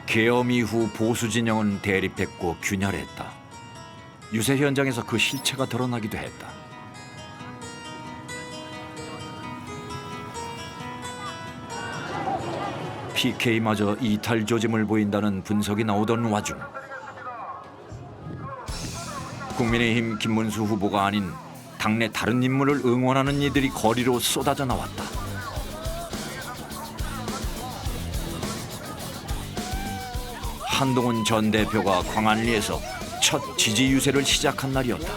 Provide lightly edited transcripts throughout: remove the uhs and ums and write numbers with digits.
계엄 이후 보수 진영은 대립했고 균열했다. 유세 현장에서 그 실체가 드러나기도 했다. PK마저 이탈 조짐을 보인다는 분석이 나오던 와중 국민의힘 김문수 후보가 아닌 당내 다른 인물을 응원하는 이들이 거리로 쏟아져 나왔다. 한동훈 전 대표가 광안리에서 첫 지지 유세를 시작한 날이었다.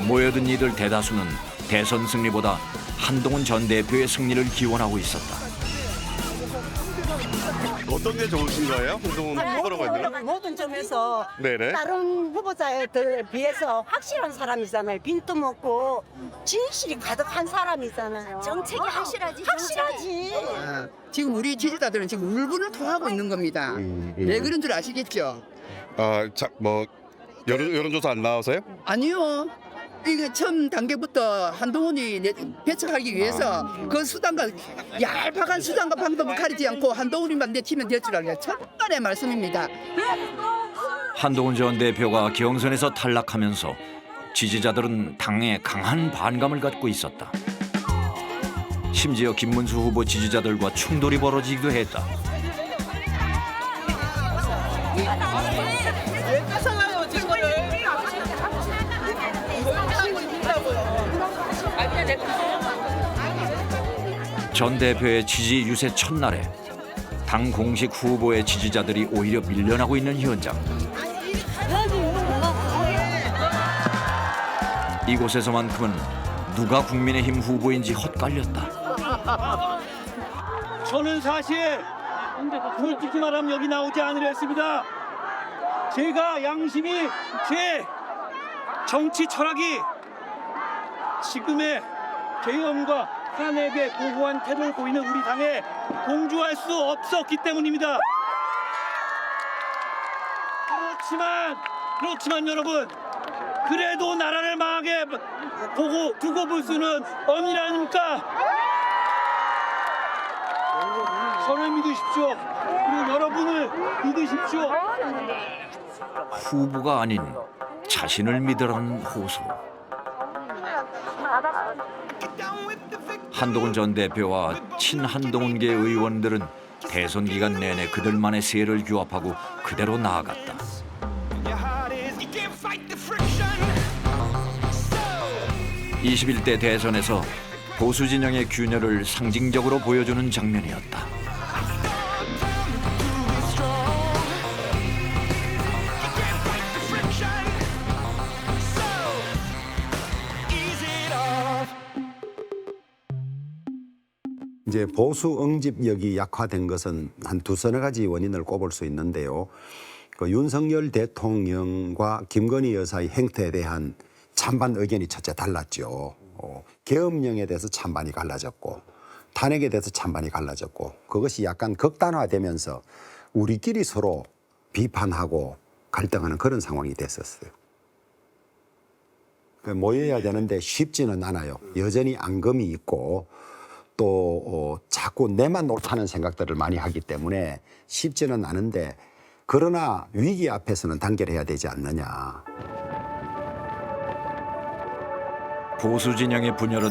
모여든 이들 대다수는 대선 승리보다 한동훈 전 대표의 승리를 기원하고 있었다. 어떤 게 좋으신 거예요? 한동훈 후보라고 했나요? 모든 점에서 네네. 다른 후보자에 비해서 확실한 사람이잖아요. 빈틈없고 진실이 가득한 사람이잖아요. 정책이 확실하지. 확실하지. 지금 우리 지지자들은 지금 울분을 토하고 있는 겁니다. 왜 그런 줄 아시겠죠? 뭐 여론조사 안 나와서요? 아니요. 이게 처음 단계부터 한동훈이 배척하기 위해서 그 수단과 얄팍한 수단과 방법을 가리지 않고 한동훈이만 내치면 될 줄 알아요. 첫날의 말씀입니다. 한동훈 전 대표가 경선에서 탈락하면서 지지자들은 당에 강한 반감을 갖고 있었다. 심지어 김문수 후보 지지자들과 충돌이 벌어지기도 했다. 전 대표의 지지 유세 첫날에 당 공식 후보의 지지자들이 오히려 밀려나고 있는 현장. 이곳에서만큼은 누가 국민의힘 후보인지 헛갈렸다. 저는 사실 솔직히 말하면 여기 나오지 않으려 했습니다. 제가 양심이 제 정치 철학이 지금의 계엄과 탄핵에 고고한 태도를 보이는 우리 당에 공조할 수 없었기 때문입니다. 그렇지만 여러분, 그래도 나라를 망하게 두고 볼 수는 없는 아닙니까? 저를 믿으십시오. 그리고 여러분을 믿으십시오. 후보가 아닌 자신을 믿으라는 호소. 한동훈 전 대표와 친한동훈계 의원들은 대선 기간 내내 그들만의 세를 규합하고 그대로 나아갔다. 21대 대선에서 보수 진영의 균열을 상징적으로 보여주는 장면이었다. 이제 보수 응집력이 약화된 것은 한 두서너 가지 원인을 꼽을 수 있는데요. 그 윤석열 대통령과 김건희 여사의 행태에 대한 찬반 의견이 첫째 달랐죠. 계엄령에 대해서 찬반이 갈라졌고 탄핵에 대해서 찬반이 갈라졌고 그것이 약간 극단화되면서 우리끼리 서로 비판하고 갈등하는 그런 상황이 됐었어요. 모여야 되는데 쉽지는 않아요. 여전히 앙금이 있고 또 자꾸 내만 옳다는 생각들을 많이 하기 때문에 쉽지는 않은데 그러나 위기 앞에서는 단결해야 되지 않느냐. 보수 진영의 분열은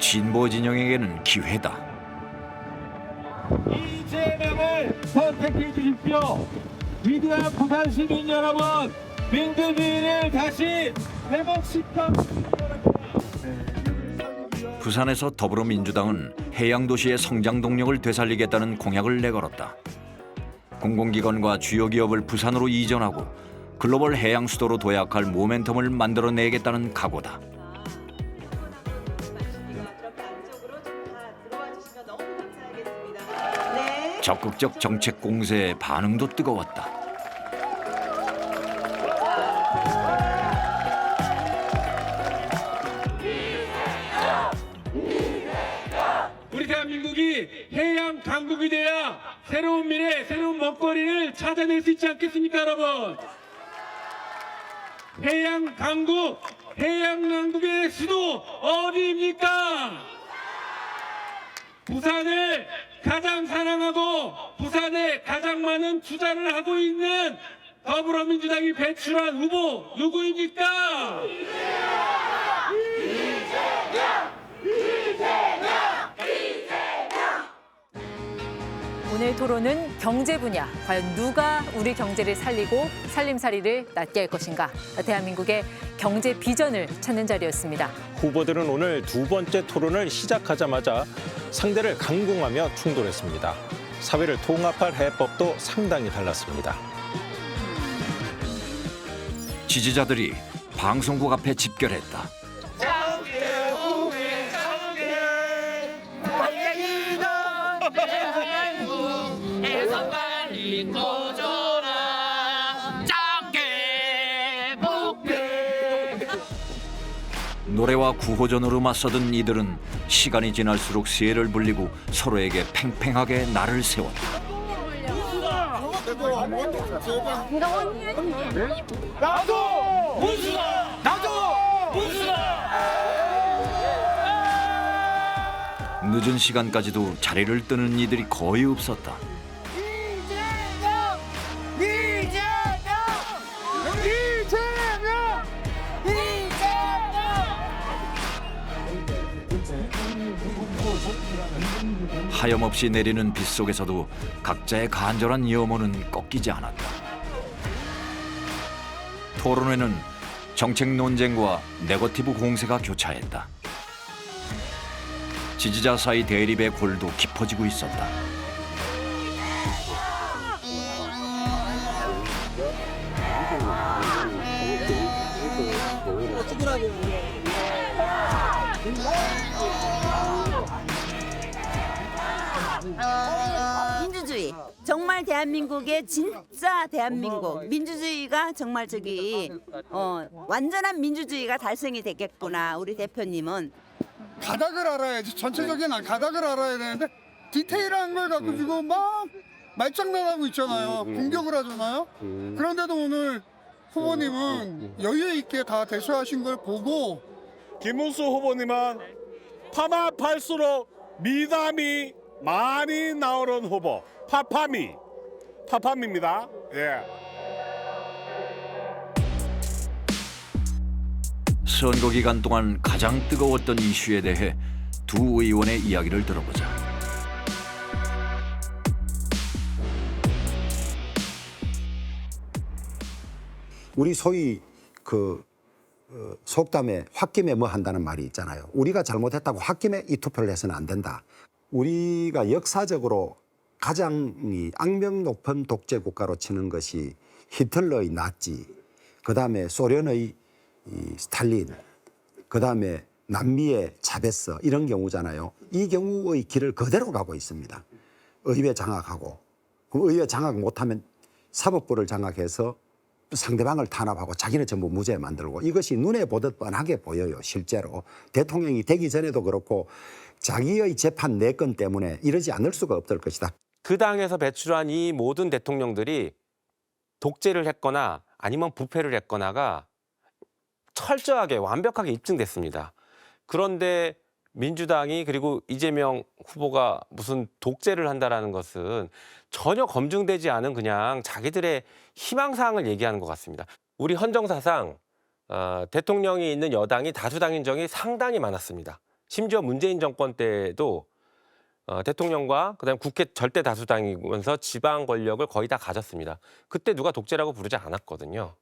진보 진영에게는 기회다. 이재명을 선택해 주십시오. 위대한 부산 시민 여러분, 민주주의를 다시 회복시켜. 부산에서 더불어민주당은 해양도시의 성장 동력을 되살리겠다는 공약을 내걸었다. 공공기관과 주요 기업을 부산으로 이전하고 글로벌 해양 수도로 도약할 모멘텀을 만들어내겠다는 각오다. 적극적 정책 공세에 반응도 뜨거웠다. 우리 대한민국이 해양 강국이 돼야 새로운 미래, 새로운 먹거리를 찾아낼 수 있지 않겠습니까, 여러분? 해양 강국의 수도 어디입니까? 부산을 가장 사랑하고 부산에 가장 많은 투자를 하고 있는 더불어민주당이 배출한 후보 누구입니까? 오늘 토론은 경제 분야. 과연 누가 우리 경제를 살리고 살림살이를 낫게 할 것인가. 대한민국의 경제 비전을 찾는 자리였습니다. 후보들은 오늘 두 번째 토론을 시작하자마자 상대를 강공하며 충돌했습니다. 사회를 통합할 해법도 상당히 달랐습니다. 지지자들이 방송국 앞에 집결했다. 노래와 구호전으로 맞서던 이들은 시간이 지날수록 세를 불리고 서로에게 팽팽하게 날을 세웠다. 늦은 시간까지도 자리를 뜨는 이들이 거의 없었다. 하염없이 내리는 빗 속에서도 각자의 간절한 염원은 꺾이지 않았다. 토론회는 정책 논쟁과 네거티브 공세가 교차했다. 지지자 사이 대립의 골도 깊어지고 있었다. 민주주의 정말 대한민국의 진짜 대한민국 민주주의가 정말 완전한 민주주의가 달성이 됐겠구나. 우리 대표님은 가닥을 알아야지. 전체적인 가닥을 알아야 되는데 디테일한 걸 갖고 지금 막 말장난하고 있잖아요. 공격을 하잖아요. 그런데도 오늘 후보님은 여유 있게 다 대처하신 걸 보고 김문수 후보님은 파만 팔수록 미담이 많이 나오는 후보 파팜입니다. 예. 선거 기간 동안 가장 뜨거웠던 이슈에 대해 두 의원의 이야기를 들어보자. 우리 소위 속담에 홧김에 뭐 한다는 말이 있잖아요. 우리가 잘못했다고 홧김에 이 투표를 해서는 안 된다. 우리가 역사적으로 가장 악명 높은 독재 국가로 치는 것이 히틀러의 나치, 그다음에 소련의 스탈린, 그다음에 남미의 차베스 이런 경우잖아요. 이 경우의 길을 그대로 가고 있습니다. 의회 장악하고, 그럼 의회 장악 못하면 사법부를 장악해서 상대방을 탄압하고 자기는 전부 무죄 만들고, 이것이 눈에 보듯 뻔하게 보여요. 실제로 대통령이 되기 전에도 그렇고 자기의 재판 4건 때문에 이러지 않을 수가 없을 것이다. 그 당에서 배출한 이 모든 대통령들이 독재를 했거나 아니면 부패를 했거나가 철저하게 완벽하게 입증됐습니다. 그런데 민주당이 그리고 이재명 후보가 무슨 독재를 한다라는 것은 전혀 검증되지 않은 그냥 자기들의 희망사항을 얘기하는 것 같습니다. 우리 헌정사상 대통령이 있는 여당이 다수당인 적이 상당히 많았습니다. 심지어 문재인 정권 때도 대통령과 그다음 국회 절대 다수당이면서 지방 권력을 거의 다 가졌습니다. 그때 누가 독재라고 부르지 않았거든요.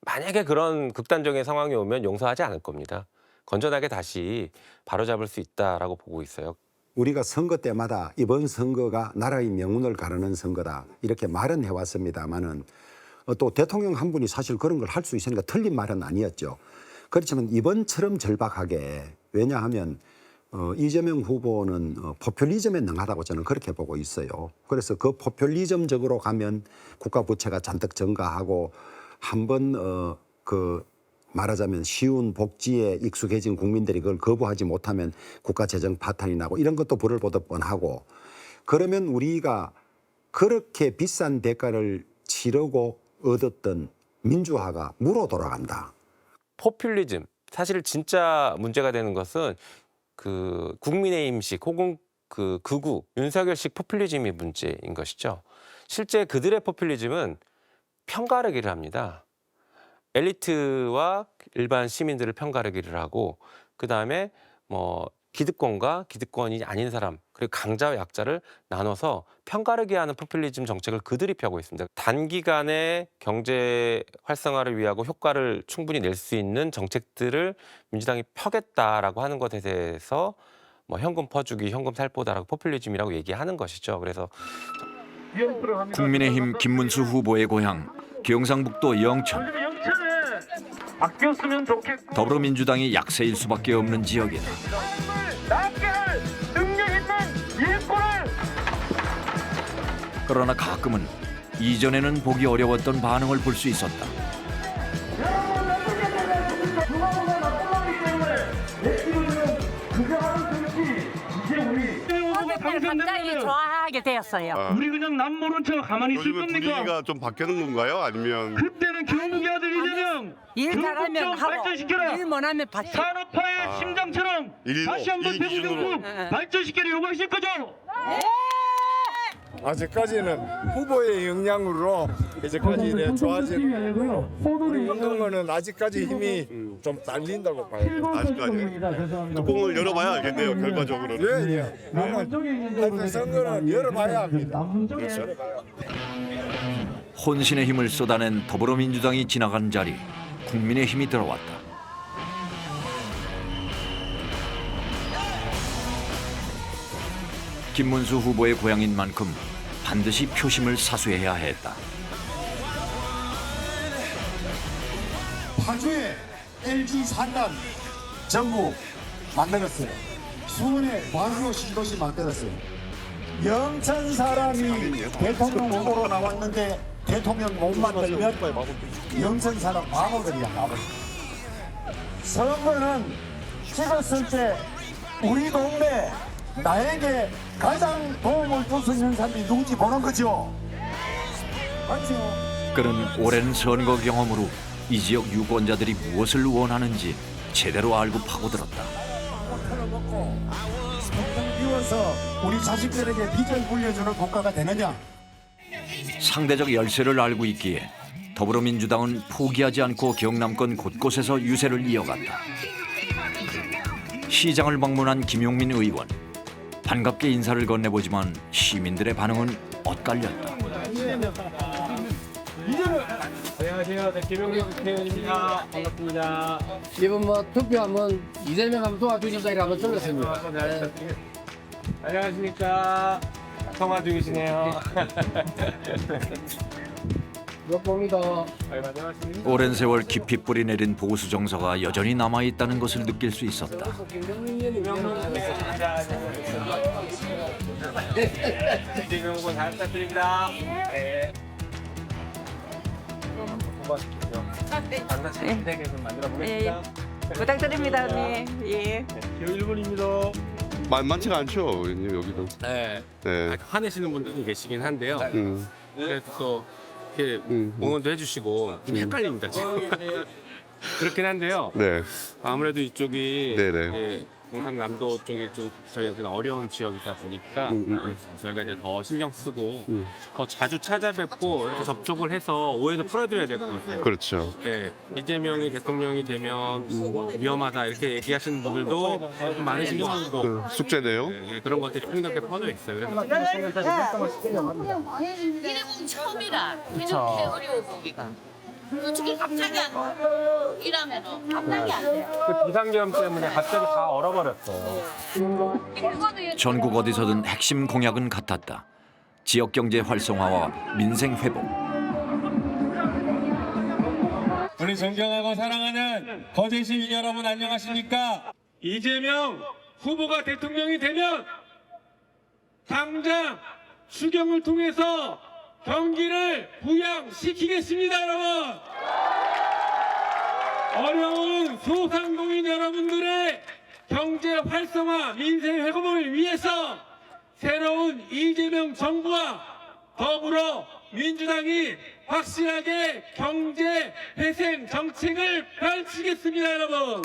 만약에 그런 극단적인 상황이 오면 용서하지 않을 겁니다. 건전하게 다시 바로잡을 수 있다라고 보고 있어요. 우리가 선거 때마다 이번 선거가 나라의 명운을 가르는 선거다 이렇게 말은 해왔습니다마는 또 대통령 한 분이 사실 그런 걸 할 수 있으니까 틀린 말은 아니었죠. 그렇지만 이번처럼 절박하게, 왜냐하면 이재명 후보는 포퓰리즘에 능하다고 저는 그렇게 보고 있어요. 그래서 그 포퓰리즘적으로 가면 국가 부채가 잔뜩 증가하고 한번 말하자면 쉬운 복지에 익숙해진 국민들이 그걸 거부하지 못하면 국가 재정 파탄이 나고 이런 것도 불을 보듯 뻔하고, 그러면 우리가 그렇게 비싼 대가를 치르고 얻었던 민주화가 무로 돌아간다. 포퓰리즘, 사실 진짜 문제가 되는 것은 그 국민의힘식 혹은 그 극우 윤석열식 포퓰리즘이 문제인 것이죠. 실제 그들의 포퓰리즘은 편가르기를 합니다. 엘리트와 일반 시민들을 편가르기를 하고 그다음에 뭐 기득권과 기득권이 아닌 사람 그리고 강자와 약자를 나눠서 편가르기하는 포퓰리즘 정책을 그들이 펴고 있습니다. 단기간에 경제 활성화를 위하고 효과를 충분히 낼 수 있는 정책들을 민주당이 펴겠다라고 하는 것에 대해서 뭐 현금 퍼주기, 현금 살포다라고 포퓰리즘이라고 얘기하는 것이죠. 그래서 국민의힘 김문수 후보의 고향 경상북도 영천. 바뀌었으면 좋겠고 더불어민주당이 약세일 수밖에 없는 지역이다. 낫게 할 능력 있는 일꾼을 그러나 가끔은 이전에는 보기 어려웠던 반응을 볼 수 있었다. 갑자기 좋아하게 되었어요. 우리 그냥 남 모른 척 가만히 있을 요즘은 겁니까? 분위기가 좀 바뀌는 건가요? 아니면 그때는 경북의 아들 이재명 일 잘하면 하고 발전시켜라. 일 못하면 받기. 산업화의 심장처럼 일로, 다시 한번 일 대구 기준으로. 경북 발전시키려 요구하실 거죠? 아직까지는 후보의 역량으로 이제까지 좋아진 우리 운동은 아직까지 힘이 좀 딸린다고 봐요. 아직까지 뚜껑을 열어봐야 알겠네요. 결과적으로는. 예. 하여튼 선거는 열어봐야 합니다. 그렇죠. 혼신의 힘을 쏟아낸 더불어민주당이 지나간 자리 국민의힘이 들어왔다. 김문수 후보의 고향인 만큼 반드시 표심을 사수해야 했다. 파주에 LG 산단 전부 만들었어요. 수원에 광교 신도시 만들었어요. 영천 사람이 대통령 후보로 나왔는데 대통령 못 만들면 영천 사람 바보들이야, 바보. 선거는 찍었을 때 우리 동네 나에게 가장 도움을 줄 수 있는 사람이 누군지 보는 거죠. 맞죠? 그는 오랜 선거 경험으로 이 지역 유권자들이 무엇을 원하는지 제대로 알고 파고들었다. 먹고 평생 비워서 우리 자식들에게 빚을 물려주는 국가가 되느냐? 상대적 열세를 알고 있기에 더불어민주당은 포기하지 않고 경남권 곳곳에서 유세를 이어갔다. 시장을 방문한 김용민 의원. 반갑게 인사를 건네보지만 시민들의 반응은 엇갈렸다. 안녕하세요. 김용민 국회의원입니다. 반갑습니다. 이번 뭐 투표하면 이재명 한번 도와주십사기를 한번 들었습니다. 안녕하십니까. 통화 중이시네요. 몇 봅니다. 안녕하십니까. 오랜 세월 깊이 뿌리내린 보수 정서가 여전히 남아있다는 것을 느낄 수 있었다. 이재명 후보 잘 부탁드립니다. 네. 만나서 힘들게 좀 만들어 보겠습니다. 부탁드립니다, 언니. 예. 기호 1번입니다. 만만치가 않죠, 여기도. 네. 네. 화내시는 분들도 계시긴 한데요. 그래도 또 이렇게 음. 응원도 해주시고 좀 헷갈립니다 지금. 그렇긴 한데요. 네. 아무래도 이쪽이 네네. 경상남도 쪽이 좀 저희한테 어려운 지역이다 보니까 저희가 이제 더 신경 쓰고 더 자주 찾아뵙고 이렇게 접촉을 해서 오해도 풀어드려야 될 것 같아요. 그렇죠. 네, 이재명이 대통령이 되면 위험하다 이렇게 얘기하시는 분들도 좀 많으신 것 같고 그 숙제네요. 네, 그런 것들이 폭넓게 퍼져 있어요. 그래서 이래보면 처음이라 이렇게 어려워 보기가 솔직히 갑자기 안 이라면은 갑자기 안 돼요. 그 비상계엄 때문에 갑자기 다 얼어버렸어. 전국 어디서든 핵심 공약은 같았다. 지역 경제 활성화와 민생 회복. 우리 존경하고 사랑하는 거제 시민 여러분 안녕하십니까? 이재명 후보가 대통령이 되면 당장 추경을 통해서 경기를 부양시키겠습니다, 여러분. 어려운 소상공인 여러분들의 경제 활성화, 민생 회복을 위해서 새로운 이재명 정부와 더불어 민주당이 확실하게 경제 회생 정책을 펼치겠습니다, 여러분.